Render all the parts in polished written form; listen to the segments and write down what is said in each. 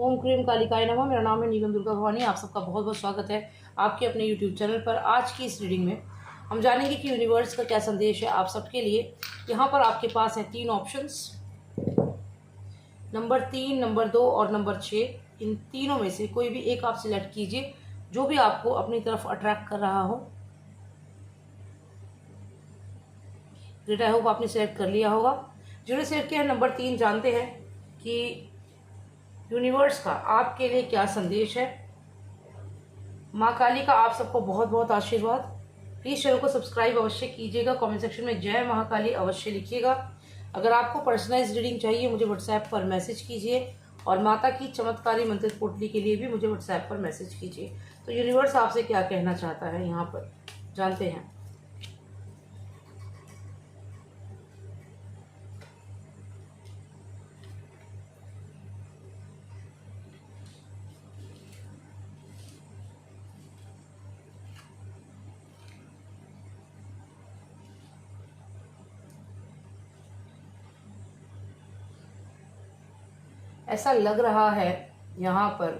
ओम cream कालिकाय नमः। मेरा नाम है नीलम दुर्गा भवानी। आप सबका बहुत बहुत स्वागत है आपके अपने यूट्यूब चैनल पर। आज की इस रीडिंग में हम जानेंगे कि यूनिवर्स का क्या संदेश है आप सबके लिए। यहाँ पर आपके पास है 3 ऑप्शंस, नंबर 3, नंबर 2 और नंबर 6। इन तीनों में से कोई भी एक आप सिलेक्ट कीजिए जो भी आपको अपनी तरफ अट्रैक्ट कर रहा हो। ग्रेट, आई होप आपने सेलेक्ट कर लिया होगा। जिन्होंने सेलेक्ट किया है नंबर 3, जानते हैं कि यूनिवर्स का आपके लिए क्या संदेश है। माँ काली का आप सबको बहुत बहुत आशीर्वाद। प्लीज़ चैनल को सब्सक्राइब अवश्य कीजिएगा। कमेंट सेक्शन में जय महाकाली अवश्य लिखिएगा। अगर आपको पर्सनलाइज रीडिंग चाहिए मुझे व्हाट्सएप पर मैसेज कीजिए और माता की चमत्कारी मंत्र पोटली के लिए भी मुझे व्हाट्सएप पर मैसेज कीजिए। तो यूनिवर्स आपसे क्या कहना चाहता है यहाँ पर जानते हैं। ऐसा लग रहा है यहाँ पर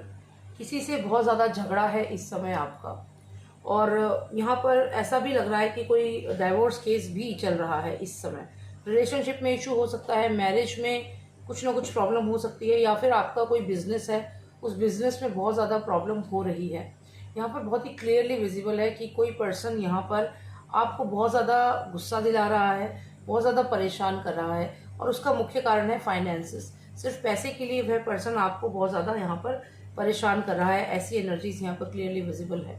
किसी से बहुत ज़्यादा झगड़ा है इस समय आपका, और यहाँ पर ऐसा भी लग रहा है कि कोई डाइवोर्स केस भी चल रहा है इस समय। रिलेशनशिप में इशू हो सकता है, मैरिज में कुछ ना कुछ प्रॉब्लम हो सकती है, या फिर आपका कोई बिजनेस है उस बिजनेस में बहुत ज़्यादा प्रॉब्लम हो रही है। यहाँ पर बहुत ही क्लियरली विजिबल है कि कोई पर्सन यहाँ पर आपको बहुत ज़्यादा गुस्सा दिला रहा है, बहुत ज़्यादा परेशान कर रहा है, और उसका मुख्य कारण है फाइनेंसेस। सिर्फ पैसे के लिए वह पर्सन आपको बहुत ज़्यादा यहाँ पर परेशान कर रहा है। ऐसी एनर्जीज यहाँ पर क्लियरली विजिबल है।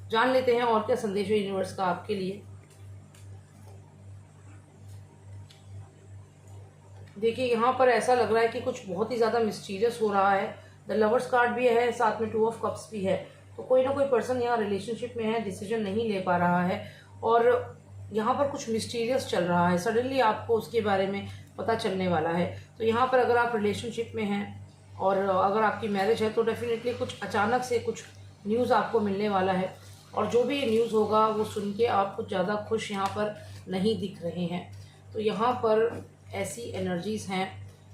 जान लेते हैं और क्या संदेश है यूनिवर्स का आपके लिए। देखिए यहाँ पर ऐसा लग रहा है कि कुछ बहुत ही ज़्यादा मिस्टीरियस हो रहा है। द लवर्स कार्ड भी है, साथ में 2 ऑफ कप्स भी है। तो कोई ना कोई पर्सन यहाँ रिलेशनशिप में है, डिसीजन नहीं ले पा रहा है, और यहाँ पर कुछ मिस्टीरियस चल रहा है। सडनली आपको उसके बारे में पता चलने वाला है। तो यहाँ पर अगर आप रिलेशनशिप में हैं और अगर आपकी मैरिज है तो डेफिनेटली कुछ अचानक से कुछ न्यूज़ आपको मिलने वाला है, और जो भी न्यूज़ होगा वो सुन के आप कुछ ज़्यादा खुश यहाँ पर नहीं दिख रहे हैं। तो यहाँ पर ऐसी एनर्जीज़ हैं,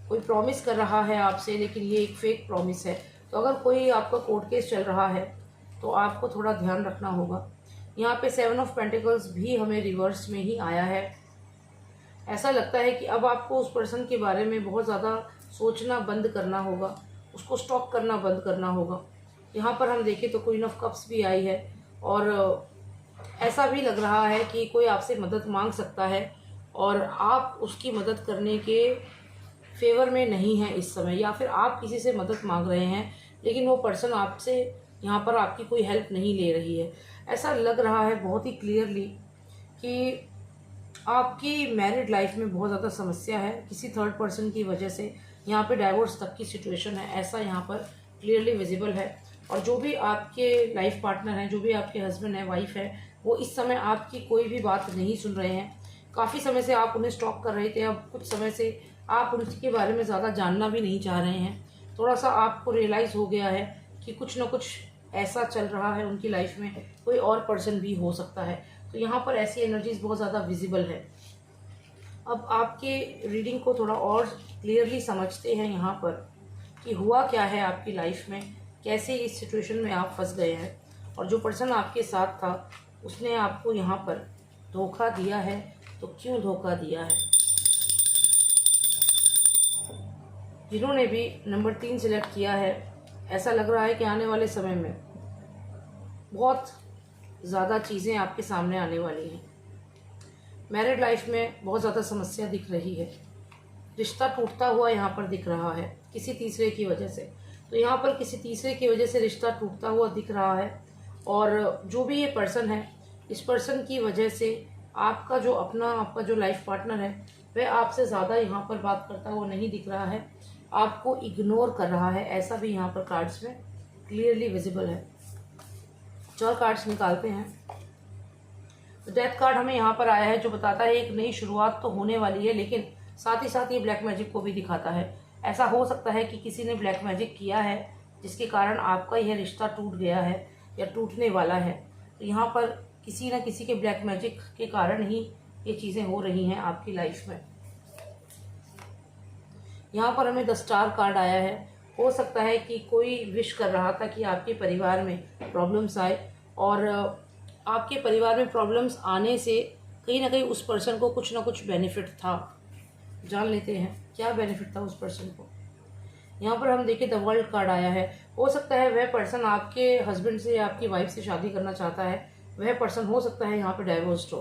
कोई प्रॉमिस कर रहा है आपसे लेकिन ये एक फेक प्रॉमिस है। तो अगर कोई आपका कोर्ट केस चल रहा है तो आपको थोड़ा ध्यान रखना होगा। यहाँ पे 7 ऑफ पेंटिकल्स भी हमें रिवर्स में ही आया है। ऐसा लगता है कि अब आपको उस पर्सन के बारे में बहुत ज़्यादा सोचना बंद करना होगा, उसको स्टॉक करना बंद करना होगा। यहाँ पर हम देखें तो क्वीन ऑफ कप्स भी आई है, और ऐसा भी लग रहा है कि कोई आपसे मदद मांग सकता है और आप उसकी मदद करने के फेवर में नहीं हैं इस समय, या फिर आप किसी से मदद मांग रहे हैं लेकिन वो पर्सन आपसे यहाँ पर आपकी कोई हेल्प नहीं ले रही है। ऐसा लग रहा है बहुत ही क्लियरली कि आपकी मैरिड लाइफ में बहुत ज़्यादा समस्या है किसी थर्ड पर्सन की वजह से। यहाँ पे डाइवोर्स तक की सिचुएशन है, ऐसा यहाँ पर क्लियरली विजिबल है। और जो भी आपके लाइफ पार्टनर हैं, जो भी आपके हस्बैंड है, वाइफ है, वो इस समय आपकी कोई भी बात नहीं सुन रहे हैं। काफ़ी समय से आप उन्हें स्टॉक कर रहे थे, अब कुछ समय से आप उनके बारे में ज़्यादा जानना भी नहीं चाह रहे हैं। थोड़ा सा आपको रियलाइज़ हो गया है कि कुछ ना कुछ ऐसा चल रहा है उनकी लाइफ में, कोई और पर्सन भी हो सकता है। तो यहाँ पर ऐसी एनर्जीज बहुत ज़्यादा विजिबल है। अब आपके रीडिंग को थोड़ा और क्लियरली समझते हैं यहाँ पर कि हुआ क्या है आपकी लाइफ में, कैसे इस सिचुएशन में आप फंस गए हैं, और जो पर्सन आपके साथ था उसने आपको यहाँ पर धोखा दिया है। तो क्यों धोखा दिया है। जिन्होंने भी नंबर 3 सिलेक्ट किया है, ऐसा लग रहा है कि आने वाले समय में बहुत ज़्यादा चीज़ें आपके सामने आने वाली हैं। मैरिड लाइफ में बहुत ज़्यादा समस्या दिख रही है, रिश्ता टूटता हुआ यहाँ पर दिख रहा है किसी तीसरे की वजह से। तो यहाँ पर किसी तीसरे की वजह से रिश्ता टूटता हुआ दिख रहा है, और जो भी ये पर्सन है, इस पर्सन की वजह से आपका जो लाइफ पार्टनर है वह आपसे ज़्यादा यहाँ पर बात करता हुआ नहीं दिख रहा है, आपको इग्नोर कर रहा है। ऐसा भी यहाँ पर कार्ड्स में क्लियरली विजिबल है। 4 कार्ड्स निकालते हैं। डेथ कार्ड हमें यहाँ पर आया है जो बताता है एक नई शुरुआत तो होने वाली है, लेकिन साथ ही साथ ये ब्लैक मैजिक को भी दिखाता है। ऐसा हो सकता है कि किसी ने ब्लैक मैजिक किया है जिसके कारण आपका यह रिश्ता टूट गया है या टूटने वाला है। तो यहाँ पर किसी न किसी के ब्लैक मैजिक के कारण ही ये चीज़ें हो रही हैं आपकी लाइफ में। यहाँ पर हमें 10 स्टार कार्ड आया है हो सकता है कि कोई विश कर रहा था कि आपके परिवार में प्रॉब्लम्स आए, और आपके परिवार में प्रॉब्लम्स आने से कहीं ना कहीं उस पर्सन को कुछ ना कुछ बेनिफिट था। जान लेते हैं क्या बेनिफिट था उस पर्सन को। यहाँ पर हम देखें द वर्ल्ड कार्ड आया है। हो सकता है वह पर्सन आपके हस्बैंड से या आपकी वाइफ से शादी करना चाहता है। वह पर्सन हो सकता है यहाँ पर डाइवोर्स्ड हो,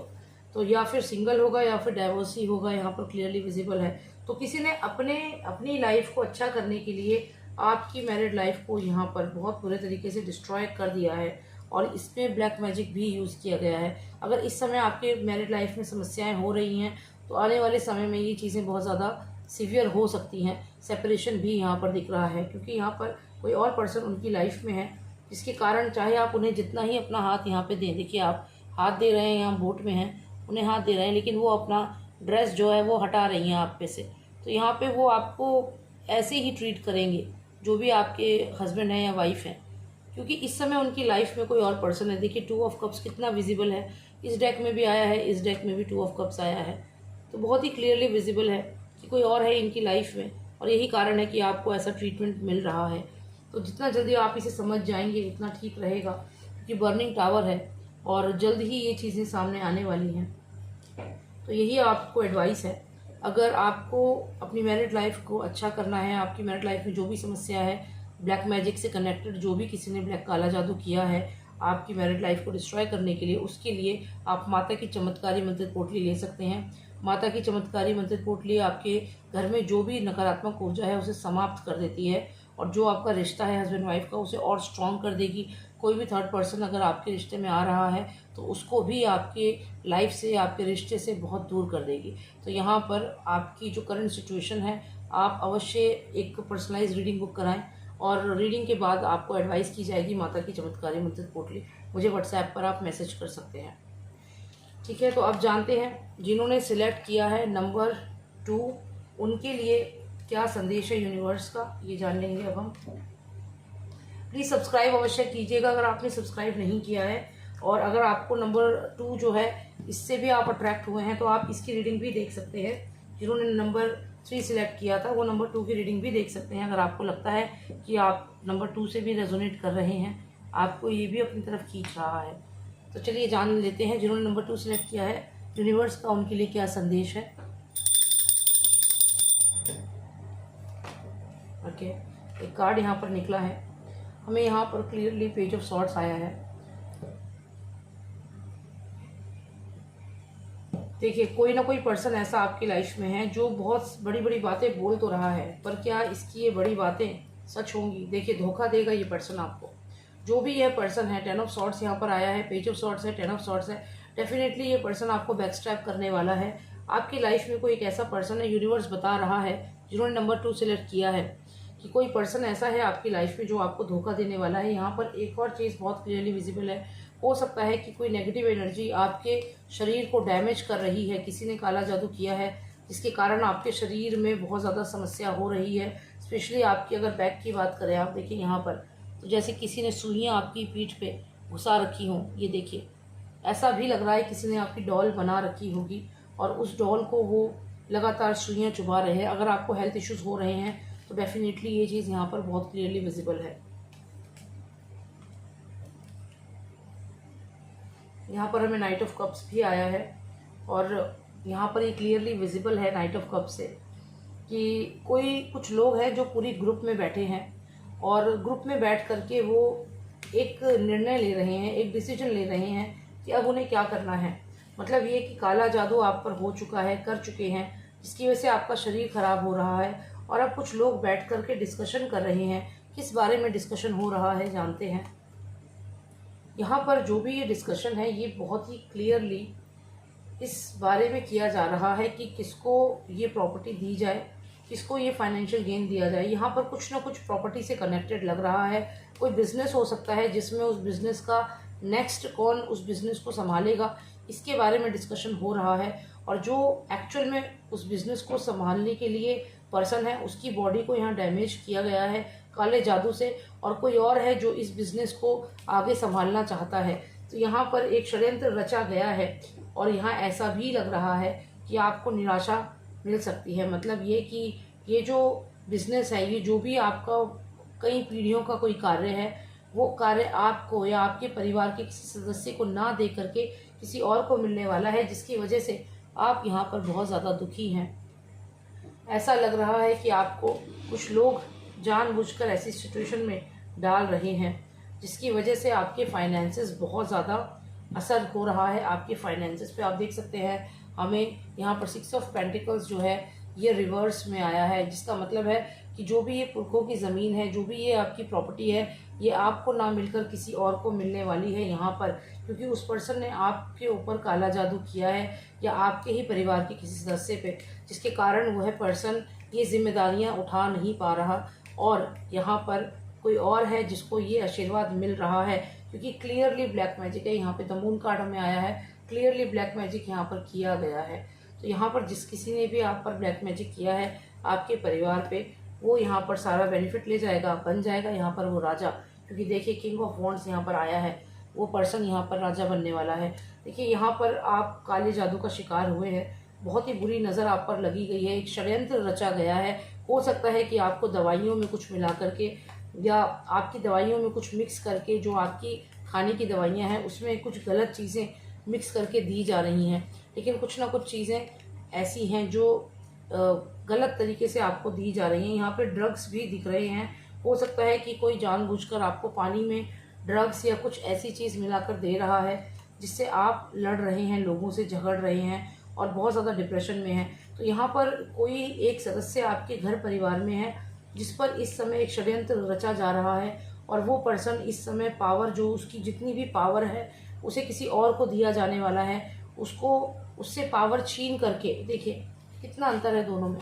तो या फिर सिंगल होगा या फिर डाइवोर्स ही होगा, यहाँ पर क्लियरली विजिबल है। तो किसी ने अपनी लाइफ को अच्छा करने के लिए आपकी मैरिड लाइफ को यहाँ पर बहुत बुरे तरीके से डिस्ट्रॉय कर दिया है, और इसमें ब्लैक मैजिक भी यूज़ किया गया है। अगर इस समय आपके मैरिड लाइफ में समस्याएं हो रही हैं तो आने वाले समय में ये चीज़ें बहुत ज़्यादा सीवियर हो सकती हैं। सेपरेशन भी यहाँ पर दिख रहा है, क्योंकि यहाँ पर कोई और पर्सन उनकी लाइफ में है, जिसके कारण चाहे आप उन्हें जितना ही अपना हाथ यहाँ पे दें, देखिए आप हाथ दे रहे हैं, यहाँ बोट में हैं, उन्हें हाथ दे रहे हैं, लेकिन वो अपना ड्रेस जो है वो हटा रही हैं आप पे से। तो यहाँ पे वो आपको ऐसे ही ट्रीट करेंगे जो भी आपके हस्बैंड हैं या वाइफ हैं, क्योंकि इस समय उनकी लाइफ में कोई और पर्सन है। देखिए 2 ऑफ कप्स कितना विजिबल है, इस डेक में भी आया है, इस डेक में भी 2 ऑफ कप्स आया है, तो बहुत ही क्लियरली विजिबल है कि कोई और है इनकी लाइफ में, और यही कारण है कि आपको ऐसा ट्रीटमेंट मिल रहा है। तो जितना जल्दी आप इसे समझ जाएंगे उतना ठीक रहेगा, क्योंकि बर्निंग टावर है और जल्द ही ये चीज़ें सामने आने वाली हैं। तो यही आपको एडवाइस है। अगर आपको अपनी मैरिड लाइफ को अच्छा करना है, आपकी मैरिड लाइफ में जो भी समस्या है, ब्लैक मैजिक से कनेक्टेड जो भी किसी ने ब्लैक काला जादू किया है आपकी मैरिड लाइफ को डिस्ट्रॉय करने के लिए, उसके लिए आप माता की चमत्कारी मंत्र पोटली ले सकते हैं। माता की चमत्कारी मंत्र पोटली आपके घर में जो भी नकारात्मक ऊर्जा है उसे समाप्त कर देती है, और जो आपका रिश्ता है हस्बैंड वाइफ का उसे और स्ट्रॉन्ग कर देगी। कोई भी थर्ड पर्सन अगर आपके रिश्ते में आ रहा है तो उसको भी आपके लाइफ से, आपके रिश्ते से बहुत दूर कर देगी। तो यहाँ पर आपकी जो करंट सिचुएशन है, आप अवश्य एक पर्सनलाइज रीडिंग बुक कराएं, और रीडिंग के बाद आपको एडवाइस की जाएगी माता की चमत्कारी मंत्र पोटली। मुझे व्हाट्सएप पर आप मैसेज कर सकते हैं, ठीक है। तो अब जानते हैं जिन्होंने सिलेक्ट किया है नंबर 2, उनके लिए क्या संदेश है यूनिवर्स का, ये जान लेंगे अब हम। प्लीज़ सब्सक्राइब अवश्य कीजिएगा अगर आपने सब्सक्राइब नहीं किया है, और अगर आपको नंबर 2 जो है इससे भी आप अट्रैक्ट हुए हैं तो आप इसकी रीडिंग भी देख सकते हैं। जिन्होंने नंबर 3 सिलेक्ट किया था वो नंबर 2 की रीडिंग भी देख सकते हैं। अगर आपको लगता है कि आप नंबर 2 से भी रेजोनेट कर रहे हैं, आपको ये भी अपनी तरफ खींच रहा है, तो चलिए जान लेते हैं जिन्होंने नंबर 2 सिलेक्ट किया है यूनिवर्स का उनके लिए क्या संदेश है। ओके, एक कार्ड यहाँ पर निकला है, हमें यहाँ पर क्लियरली पेज ऑफ सॉर्ड्स आया है। देखिए कोई ना कोई पर्सन ऐसा आपकी लाइफ में है जो बहुत बड़ी बड़ी बातें बोल तो रहा है, पर क्या इसकी ये बड़ी बातें सच होंगी? देखिए धोखा देगा ये पर्सन आपको, जो भी यह पर्सन है। 10 ऑफ सॉर्ड्स यहाँ पर आया है, पेज ऑफ सॉर्ड्स है, 10 ऑफ सॉर्ड्स है। डेफिनेटली ये पर्सन आपको बैकस्टैप करने वाला है। आपकी लाइफ में कोई एक ऐसा पर्सन है, यूनिवर्स बता रहा है जिन्होंने नंबर 2 सिलेक्ट किया है, कि कोई पर्सन ऐसा है आपकी लाइफ में जो आपको धोखा देने वाला है। यहाँ पर एक और चीज़ बहुत क्लियरली विजिबल है, हो सकता है कि कोई नेगेटिव एनर्जी आपके शरीर को डैमेज कर रही है, किसी ने काला जादू किया है जिसके कारण आपके शरीर में बहुत ज़्यादा समस्या हो रही है। स्पेशली आपकी अगर बैक की बात करें, आप देखिए यहाँ पर तो जैसे किसी ने सुइयाँ आपकी पीठ पे घुसा रखी हों, ये देखिए ऐसा भी लग रहा है किसी ने आपकी डॉल बना रखी होगी और उस डॉल को वो लगातार सुइयाँ चुभा रहे हैं। अगर आपको हेल्थ इश्यूज़ हो रहे हैं तो डेफिनेटली ये चीज़ यहाँ पर बहुत क्लियरली विजिबल है। यहाँ पर हमें नाइट ऑफ कप्स भी आया है, और यहाँ पर ये क्लियरली विजिबल है नाइट ऑफ कप्स से कि कुछ लोग हैं जो पूरी ग्रुप में बैठे हैं, और ग्रुप में बैठ करके वो एक निर्णय ले रहे हैं, एक डिसीजन ले रहे हैं कि अब उन्हें क्या करना है। मतलब ये कि काला जादू आप पर हो चुका है, कर चुके हैं, जिसकी वजह से आपका शरीर खराब हो रहा है, और अब कुछ लोग बैठ करके डिस्कशन कर रहे हैं। किस बारे में डिस्कशन हो रहा है जानते हैं। यहाँ पर जो भी ये डिस्कशन है ये बहुत ही क्लियरली इस बारे में किया जा रहा है कि किसको ये प्रॉपर्टी दी जाए, किसको ये फाइनेंशियल गेन दिया जाए। यहाँ पर कुछ ना कुछ प्रॉपर्टी से कनेक्टेड लग रहा है। कोई बिजनेस हो सकता है जिसमें उस बिजनेस का नेक्स्ट कौन उस बिजनेस को संभालेगा, इसके बारे में डिस्कशन हो रहा है। और जो एक्चुअल में उस बिजनेस को संभालने के लिए पर्सन है उसकी बॉडी को यहाँ डैमेज किया गया है काले जादू से, और कोई और है जो इस बिजनेस को आगे संभालना चाहता है। तो यहाँ पर एक षड्यंत्र रचा गया है, और यहाँ ऐसा भी लग रहा है कि आपको निराशा मिल सकती है। मतलब ये कि ये जो बिजनेस है, ये जो भी आपका कई पीढ़ियों का कोई कार्य है, वो कार्य आपको या आपके परिवार के किसी सदस्य को ना दे करके किसी और को मिलने वाला है, जिसकी वजह से आप यहाँ पर बहुत ज़्यादा दुखी हैं। ऐसा लग रहा है कि आपको कुछ लोग जानबूझकर ऐसी सिचुएशन में डाल रहे हैं, जिसकी वजह से आपके फाइनेंसेस बहुत ज़्यादा असर हो रहा है। आपके फाइनेंसेस पे आप देख सकते हैं, हमें यहाँ पर 6 ऑफ पेंटिकल्स जो है ये रिवर्स में आया है, जिसका मतलब है कि जो भी ये पुरखों की ज़मीन है, जो भी ये आपकी प्रॉपर्टी है, ये आपको ना मिलकर किसी और को मिलने वाली है यहाँ पर, क्योंकि उस पर्सन ने आपके ऊपर काला जादू किया है या आपके ही परिवार के किसी सदस्य पे, जिसके कारण वह पर्सन ये जिम्मेदारियाँ उठा नहीं पा रहा और यहाँ पर कोई और है जिसको ये आशीर्वाद मिल रहा है, क्योंकि क्लियरली ब्लैक मैजिक है। यहाँ पे द मून कार्ड हमें आया है, क्लियरली ब्लैक मैजिक यहाँ पर किया गया है। तो यहाँ पर जिस किसी ने भी आप पर ब्लैक मैजिक किया है आपके परिवार पे, वो यहाँ पर सारा बेनिफिट ले जाएगा, बन जाएगा यहाँ पर वो राजा। क्योंकि देखिए किंग ऑफ वॉन्ड्स यहाँ पर आया है, वो पर्सन यहाँ पर राजा बनने वाला है। देखिए यहाँ पर आप काले जादू का शिकार हुए हैं, बहुत ही बुरी नज़र आप पर लगी गई है, एक षड्यंत्र रचा गया है। हो सकता है कि आपको दवाइयों में कुछ मिला करके या आपकी दवाइयों में कुछ मिक्स करके, जो आपकी खाने की दवाइयाँ हैं उसमें कुछ गलत चीज़ें मिक्स करके दी जा रही हैं, लेकिन कुछ ना कुछ चीज़ें ऐसी हैं जो गलत तरीके से आपको दी जा रही हैं। यहाँ पे ड्रग्स भी दिख रहे हैं। हो सकता है कि कोई जानबूझकर आपको पानी में ड्रग्स या कुछ ऐसी चीज़ मिलाकर दे रहा है, जिससे आप लड़ रहे हैं, लोगों से झगड़ रहे हैं और बहुत ज़्यादा डिप्रेशन में हैं। तो यहाँ पर कोई एक सदस्य आपके घर परिवार में है जिस पर इस समय एक षड्यंत्र रचा जा रहा है, और वो पर्सन इस समय पावर, जो उसकी जितनी भी पावर है उसे किसी और को दिया जाने वाला है। उसको उससे पावर छीन करके, देखिए कितना अंतर है दोनों में।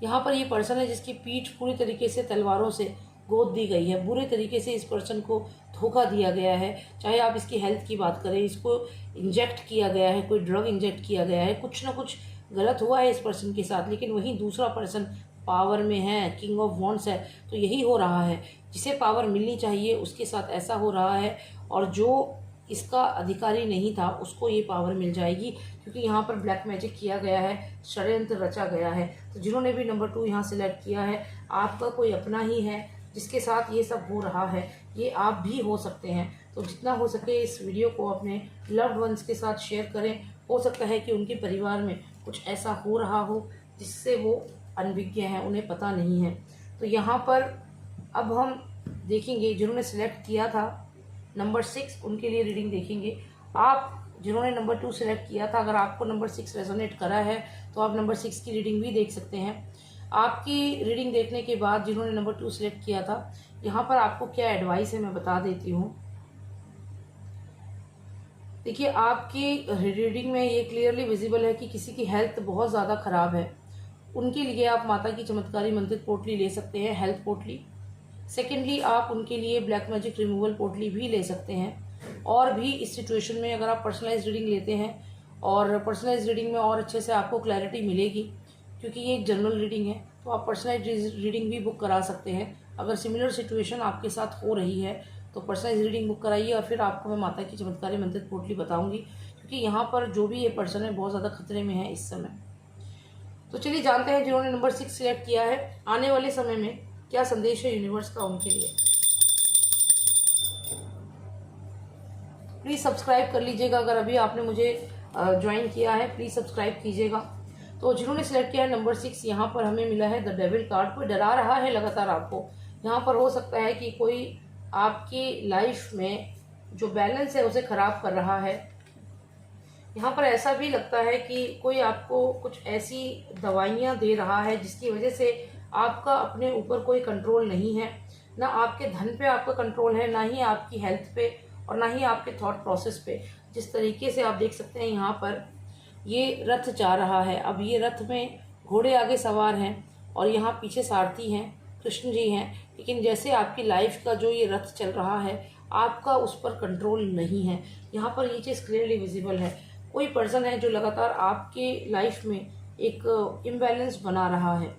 यहाँ पर ये पर्सन है जिसकी पीठ पूरी तरीके से तलवारों से गोद दी गई है, बुरे तरीके से इस पर्सन को धोखा दिया गया है। चाहे आप इसकी हेल्थ की बात करें, इसको इंजेक्ट किया गया है, कोई ड्रग इंजेक्ट किया गया है, कुछ ना कुछ गलत हुआ है इस पर्सन के साथ। लेकिन वही दूसरा पर्सन पावर में है, किंग ऑफ वॉन्ड्स है, तो यही हो रहा है। जिसे पावर मिलनी चाहिए उसके साथ ऐसा हो रहा है, और जो इसका अधिकारी नहीं था उसको ये पावर मिल जाएगी, क्योंकि यहाँ पर ब्लैक मैजिक किया गया है, षड्यंत्र रचा गया है। तो जिन्होंने भी नंबर 2 यहाँ सेलेक्ट किया है, आपका कोई अपना ही है जिसके साथ ये सब हो रहा है, ये आप भी हो सकते हैं। तो जितना हो सके इस वीडियो को अपने लव्ड वंस के साथ शेयर करें। हो सकता है कि उनके परिवार में कुछ ऐसा हो रहा हो जिससे वो अनभिज्ञ हैं, उन्हें पता नहीं है। तो यहाँ पर अब हम देखेंगे जिन्होंने सिलेक्ट किया था नंबर 6, उनके लिए रीडिंग देखेंगे। आप जिन्होंने नंबर 2 सिलेक्ट किया था, अगर आपको नंबर 6 रेजोनेट करा है तो आप नंबर 6 की रीडिंग भी देख सकते हैं। आपकी रीडिंग देखने के बाद जिन्होंने नंबर 2 सिलेक्ट किया था, यहाँ पर आपको क्या एडवाइस है मैं बता देती हूँ। देखिए आपकी रीडिंग में ये क्लियरली विजिबल है कि किसी की हेल्थ बहुत ज़्यादा ख़राब है। उनके लिए आप माता की चमत्कारी मंत्रित पोटली ले सकते हैं, हेल्थ पोटली। सेकेंडली आप उनके लिए ब्लैक मैजिक रिमूवल पोटली भी ले सकते हैं। और भी इस सिचुएशन में अगर आप पर्सनलाइज रीडिंग लेते हैं, और पर्सनलाइज रीडिंग में और अच्छे से आपको क्लैरिटी मिलेगी, क्योंकि ये एक जनरल रीडिंग है, तो आप पर्सनलाइज रीडिंग भी बुक करा सकते हैं। अगर सिमिलर सिचुएशन आपके साथ हो रही है तो पर्सनलाइज रीडिंग बुक कराइए, और फिर आपको मैं माता की चमत्कारी मंत्रित पोटली बताऊंगी, क्योंकि यहाँ पर जो भी ये पर्सन है बहुत ज़्यादा खतरे में है इस समय। तो चलिए जानते हैं जिन्होंने नंबर 6 सिलेक्ट किया है, आने वाले समय में क्या संदेश है यूनिवर्स का उनके लिए। प्लीज़ सब्सक्राइब कर लीजिएगा, अगर अभी आपने मुझे ज्वाइन किया है प्लीज़ सब्सक्राइब कीजिएगा। तो जिन्होंने सिलेक्ट किया है नंबर 6, यहाँ पर हमें मिला है द डेविल कार्ड। कोई डरा रहा है लगातार आपको। यहाँ पर हो सकता है कि कोई आपकी लाइफ में जो बैलेंस है उसे ख़राब कर रहा है। यहाँ पर ऐसा भी लगता है कि कोई आपको कुछ ऐसी दवाइयाँ दे रहा है जिसकी वजह से आपका अपने ऊपर कोई कंट्रोल नहीं है। ना आपके धन पे आपका कंट्रोल है, ना ही आपकी हेल्थ पे, और ना ही आपके थॉट प्रोसेस पे। जिस तरीके से आप देख सकते हैं यहाँ पर ये रथ जा रहा है। अब ये रथ में घोड़े आगे सवार हैं और यहाँ पीछे सारथी हैं, कृष्ण जी हैं। लेकिन जैसे आपकी लाइफ का जो ये रथ चल रहा है, आपका उस पर कंट्रोल नहीं है। यहाँ पर ये चीज़ क्लियरली विजिबल है। कोई पर्सन है जो लगातार आपके लाइफ में एक इम्बैलेंस बना रहा है,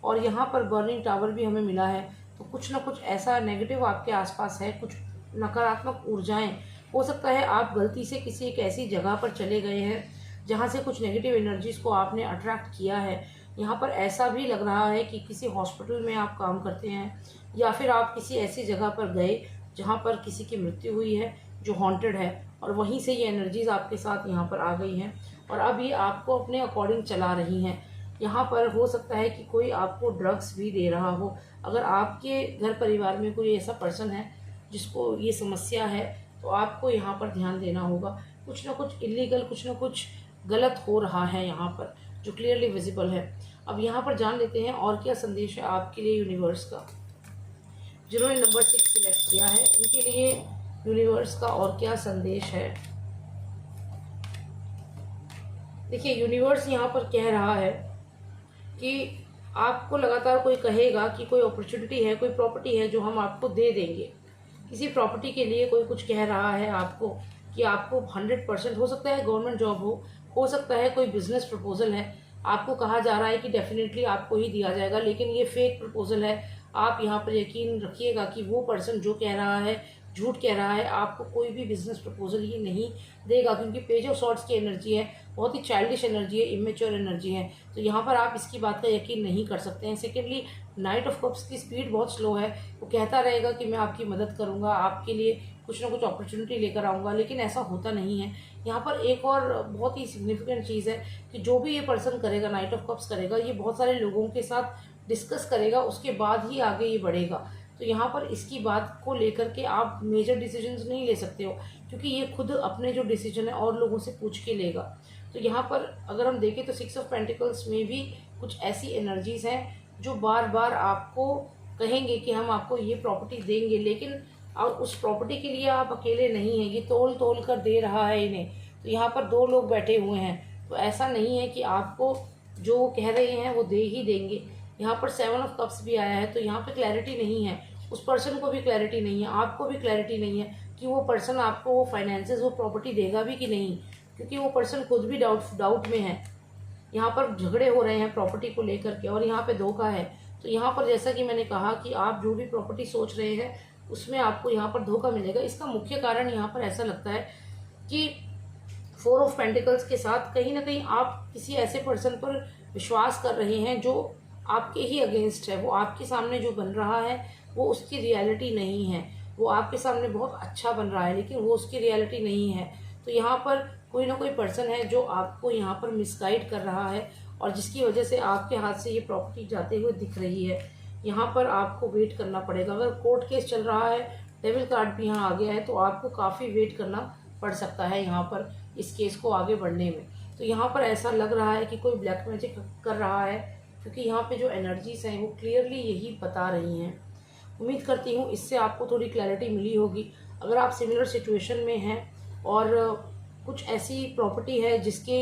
और यहाँ पर बर्निंग टावर भी हमें मिला है। तो कुछ ना कुछ ऐसा नेगेटिव आपके आसपास है, कुछ नकारात्मक ऊर्जाएं। हो सकता है आप गलती से किसी एक ऐसी जगह पर चले गए हैं जहाँ से कुछ नेगेटिव एनर्जीज को आपने अट्रैक्ट किया है। यहाँ पर ऐसा भी लग रहा है कि किसी हॉस्पिटल में आप काम करते हैं या फिर आप किसी ऐसी जगह पर गए जहाँ पर किसी की मृत्यु हुई है जो हॉन्टेड है, और वहीं से ये एनर्जीज आपके साथ यहाँ पर आ गई हैं और अब ये आपको अपने अकॉर्डिंग चला रही हैं। यहाँ पर हो सकता है कि कोई आपको ड्रग्स भी दे रहा हो। अगर आपके घर परिवार में कोई ऐसा पर्सन है जिसको ये समस्या है तो आपको यहाँ पर ध्यान देना होगा। कुछ ना कुछ इलीगल, कुछ ना कुछ गलत हो रहा है यहाँ पर, जो क्लियरली विजिबल है। अब यहाँ पर जान लेते हैं और क्या संदेश है आपके लिए यूनिवर्स का। जिन्होंने नंबर 6 सिलेक्ट किया है उनके लिए यूनिवर्स का और क्या संदेश है। देखिए, यूनिवर्स यहाँ पर कह रहा है कि आपको लगातार कोई कहेगा कि कोई अपॉर्चुनिटी है, कोई प्रॉपर्टी है जो हम आपको दे देंगे। किसी प्रॉपर्टी के लिए कोई कुछ कह रहा है आपको कि आपको 100%, हो सकता है गवर्नमेंट जॉब हो सकता है कोई बिजनेस प्रपोजल है, आपको कहा जा रहा है कि डेफिनेटली आपको ही दिया जाएगा, लेकिन ये फेक प्रपोजल है। आप यहाँ पर यकीन रखिएगा कि वो पर्सन जो कह रहा है झूठ कह रहा है, आपको कोई भी बिजनेस प्रपोजल ये नहीं देगा, क्योंकि पेज ऑफ सॉर्ट्स की एनर्जी है, बहुत ही चाइल्डिश एनर्जी है, इमेच्योर एनर्जी है। तो यहाँ पर आप इसकी बात का यकीन नहीं कर सकते हैं। सेकेंडली, नाइट ऑफ कप्स की स्पीड बहुत स्लो है। वो कहता रहेगा कि मैं आपकी मदद करूँगा, आपके लिए कुछ ना कुछ अपॉर्चुनिटी लेकर आऊँगा, लेकिन ऐसा होता नहीं है। यहाँ पर एक और बहुत ही सिग्निफिकेंट चीज़ है कि जो भी ये पर्सन करेगा, नाइट ऑफ कप्स करेगा, ये बहुत सारे लोगों के साथ डिस्कस करेगा, उसके बाद ही आगे ये बढ़ेगा। तो यहाँ पर इसकी बात को लेकर के आप मेजर डिसीजंस नहीं ले सकते हो, क्योंकि ये खुद अपने जो डिसीजन है और लोगों से पूछ के लेगा। तो यहाँ पर अगर हम देखें तो 6 ऑफ पेंटिकल्स में भी कुछ ऐसी एनर्जीज हैं जो बार बार आपको कहेंगे कि हम आपको ये प्रॉपर्टी देंगे, लेकिन उस प्रॉपर्टी के लिए आप अकेले नहीं हैं, ये तोल तोल कर दे रहा है इन्हें। तो यहाँ पर 2 लोग बैठे हुए हैं, तो ऐसा नहीं है कि आपको जो कह रहे हैं वो दे ही देंगे। यहाँ पर 7 ऑफ कप्स भी आया है, तो यहाँ पे क्लैरिटी नहीं है, उस पर्सन को भी क्लैरिटी नहीं है, आपको भी क्लैरिटी नहीं है कि वो पर्सन आपको वो फाइनेंसेस, वो प्रॉपर्टी देगा भी कि नहीं, क्योंकि वो पर्सन खुद भी डाउट में है। यहाँ पर झगड़े हो रहे हैं प्रॉपर्टी को लेकर के, और यहाँ पे धोखा है। तो यहाँ पर जैसा कि मैंने कहा कि आप जो भी प्रॉपर्टी सोच रहे हैं उसमें आपको यहाँ पर धोखा मिलेगा। इसका मुख्य कारण यहाँ पर ऐसा लगता है कि 4 ऑफ पेंटिकल्स के साथ कहीं ना कहीं आप किसी ऐसे पर्सन पर विश्वास कर रहे हैं जो आपके ही अगेंस्ट है। वो आपके सामने जो बन रहा है वो उसकी रियलिटी नहीं है। वो आपके सामने बहुत अच्छा बन रहा है, लेकिन वो उसकी रियलिटी नहीं है। तो यहाँ पर कोई ना कोई पर्सन है जो आपको यहाँ पर मिसगाइड कर रहा है, और जिसकी वजह से आपके हाथ से ये प्रॉपर्टी जाते हुए दिख रही है। यहाँ पर आपको वेट करना पड़ेगा। अगर कोर्ट केस चल रहा है, डेविल कार्ड भी यहाँ आ गया है, तो आपको काफ़ी वेट करना पड़ सकता है यहाँ पर इस केस को आगे बढ़ने में। तो यहाँ पर ऐसा लग रहा है कि कोई ब्लैक मैजिक कर रहा है, क्योंकि यहाँ पे जो एनर्जीज हैं वो क्लियरली यही बता रही हैं। उम्मीद करती हूँ इससे आपको थोड़ी क्लैरिटी मिली होगी। अगर आप सिमिलर सिचुएशन में हैं और कुछ ऐसी प्रॉपर्टी है जिसके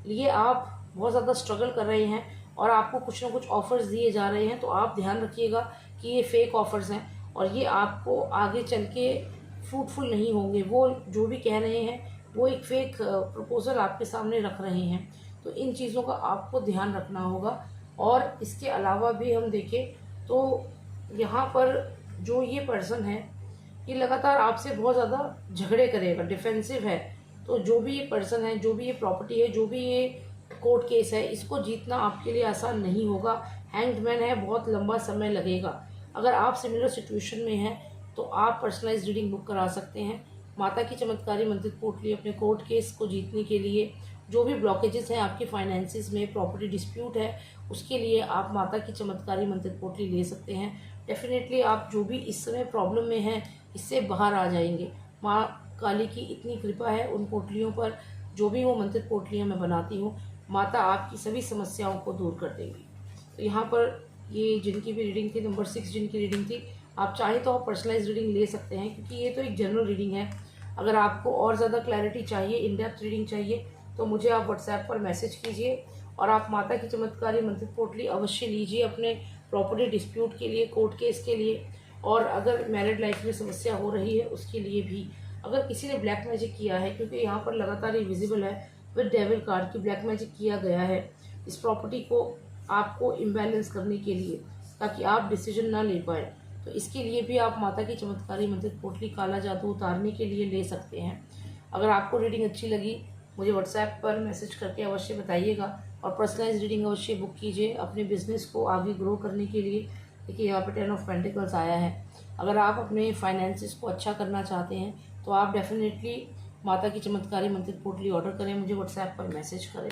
लिए आप बहुत ज़्यादा स्ट्रगल कर रहे हैं और आपको कुछ ना कुछ ऑफर्स दिए जा रहे हैं, तो आप ध्यान रखिएगा कि ये फेक ऑफर्स हैं और ये आपको आगे चल के फ्रूटफुल नहीं होंगे। वो जो भी कह रहे हैं वो एक फेक प्रपोजल आपके सामने रख रहे हैं। तो इन चीज़ों का आपको ध्यान रखना होगा। और इसके अलावा भी हम देखें तो यहाँ पर जो ये पर्सन है ये लगातार आपसे बहुत ज़्यादा झगड़े करेगा, डिफेंसिव है। तो जो भी ये पर्सन है, जो भी ये प्रॉपर्टी है, जो भी ये कोर्ट केस है, इसको जीतना आपके लिए आसान नहीं होगा। हैंग्ड मैन है, बहुत लंबा समय लगेगा। अगर आप सिमिलर सिचुएशन में हैं तो आप पर्सनलाइज रीडिंग बुक करा सकते हैं। माता की चमत्कारी मंत्रित पोटली अपने कोर्ट केस को जीतने के लिए, जो भी ब्लॉकेजेस हैं आपके फाइनेंसिस में, प्रॉपर्टी डिस्प्यूट है, उसके लिए आप माता की चमत्कारी मंत्रित पोटली ले सकते हैं। डेफिनेटली आप जो भी इस समय प्रॉब्लम में हैं इससे बाहर आ जाएंगे। माँ काली की इतनी कृपा है उन पोटलियों पर, जो भी वो मंत्रित पोटलियाँ मैं बनाती हूँ, माता आपकी सभी समस्याओं को दूर कर देंगी। तो यहाँ पर ये जिनकी भी रीडिंग थी, नंबर 6 जिनकी रीडिंग थी, आप चाहे तो आप पर्सनलाइज रीडिंग ले सकते हैं, क्योंकि ये तो एक जनरल रीडिंग है। अगर आपको और ज़्यादा क्लैरिटी चाहिए, इन डेप्थ रीडिंग चाहिए, तो मुझे आप व्हाट्सएप पर मैसेज कीजिए और आप माता की चमत्कारी मंत्रित पोटली अवश्य लीजिए अपने प्रॉपर्टी डिस्प्यूट के लिए, कोर्ट केस के लिए, और अगर मैरिड लाइफ में समस्या हो रही है उसके लिए भी। अगर किसी ने ब्लैक मैजिक किया है, क्योंकि यहाँ पर लगातार ये विजिबल है विद डेविल कार्ड की ब्लैक मैजिक किया गया है इस प्रॉपर्टी को आपको इम्बैलेंस करने के लिए, ताकि आप डिसीजन ना ले पाए, तो इसके लिए भी आप माता की चमत्कारी मंत्रित पोटली काला जादू उतारने के लिए ले सकते हैं। अगर आपको रीडिंग अच्छी लगी मुझे व्हाट्सएप पर मैसेज करके अवश्य बताइएगा और पर्सनलाइज रीडिंग अवश्य बुक कीजिए अपने बिजनेस को आगे ग्रो करने के लिए। देखिए यहाँ पे 10 ऑफ पेंटिकल्स आया है। अगर आप अपने फाइनेंसिस को अच्छा करना चाहते हैं तो आप डेफिनेटली माता की चमत्कारी मंत्रित पोटली ऑर्डर करें, मुझे व्हाट्सएप पर मैसेज करें।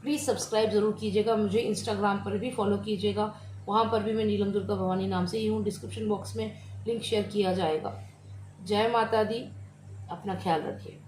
प्लीज़ सब्सक्राइब ज़रूर कीजिएगा, मुझे इंस्टाग्राम पर भी फॉलो कीजिएगा, वहाँ पर भी मैं नीलम दुर्गा भवानी नाम से ही हूँ। डिस्क्रिप्शन बॉक्स में लिंक शेयर किया जाएगा। जय माता दी, अपना ख्याल रखिए।